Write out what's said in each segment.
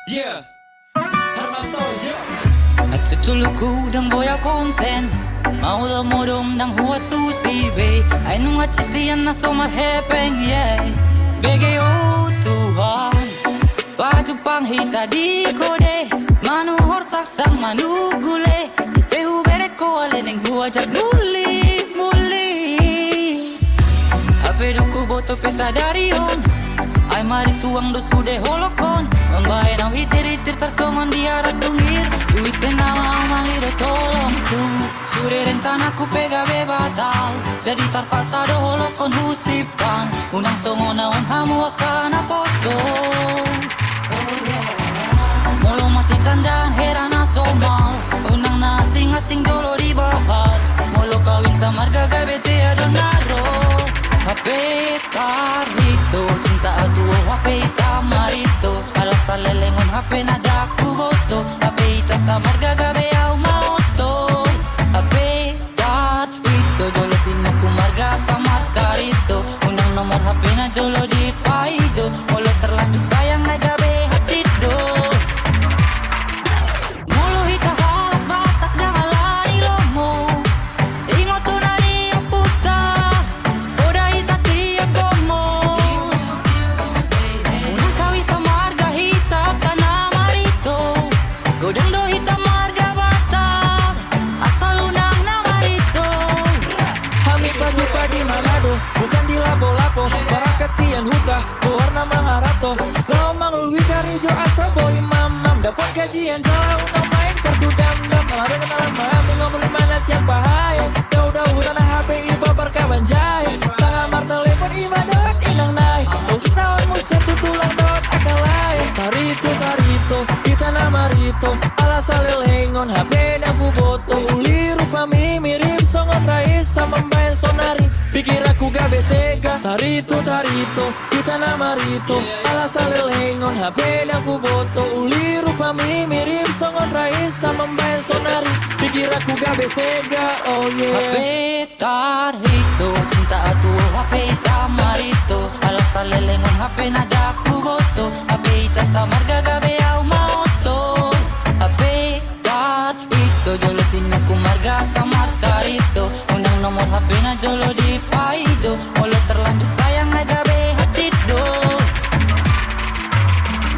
Yeah, Harmanto, yeah. At sa tulugo ng boya konsen Maula mo dong ng huwat tu si bay Ay nung at sisiyan na sumahepeng, yeah Bege o Tuhan Baju pang hita di ko de Manuhor saksang manugule Tehu beret ko aleneng huwajak muli Ape duku boto pesa dari on Ay mari suang do sude holokon Mambae nau hitir-hitir tersongon di arah tungir Duise nawa mahiro tolong su Sure rencanaku pegawe batal Jadi terpaksa do holokon husipan Unang songo naon hamu akan aposo Molo masih candang herana somal Unang na asing-asing dolo dibahas Molo kawin sama marga bete adonaro Hape karito cinta aku hape tamarito Alasan lelengon hape nada aku boto Hape ita sama gabe au maoto Hape karito jolo sino ku marga sama carito Unang nomor hape na jolo di paido Molo terlanjur sayang na gabe hatido Molo hita halak batak dangalani lomo Ingoto nani ang puta Godang do hitam marga bata Asal unang na marito Hami pagi di Manado, bukan di lapo-lapo Para kasihan huta, warna mangarato Kalau manglui karijo asa boy mamam Dapat gajian salah unang main kartu dam-dam Ada kenalan mami ngomong mana siapa hai Daud-daud tanah HP iba berkawan jahit Tengah mar telepon iba dot inang naik Usik tahun musim tutulang dot akal lain Tarito, kita nama Rito Ala salelengon HP na ku boto Uli rupa mi mirip songon rais sama main sonari Pikir aku gabe sega Tarito, kita nama Rito Ala salelengon HP na ku boto Uli rupa mi mirip songon rais sama main sonari Pikir aku gabe sega, oh yeah Hape tarito cinta aku hape tamarito Ala salelengon HP nada aku boto Hape ita sama marga gabe au maoto Hape tarito jolo sino ku marga sama carito Undang nomor HP na jolo di paido Molo terlanjur sayang na gabe hatido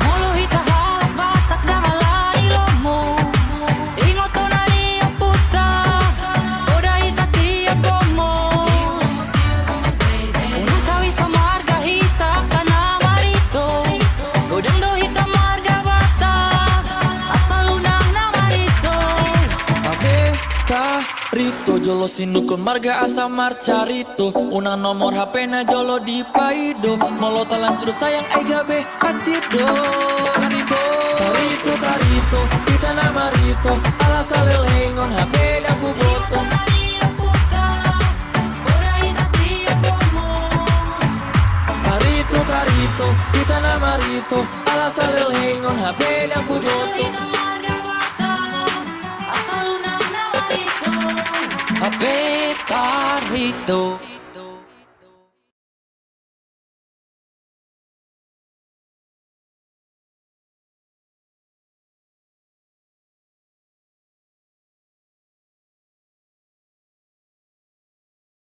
Molo hita halak batak dangalani lomo Ingoto nani ang puta Oda hita tiap komo Unang sawi sa marga hita kana marito Godang do hita marga bata Asal unang na marito Hape tarito jolo sinukun marga asamar carito Unang nomor HP na jolo di paido Molo talancur sayang ay gabe hatido Tarito, kita nama Rito Ala salelengon HP na ku boto Tarito, kita nama Rito Ala salelengon HP na ku boto Hape tarito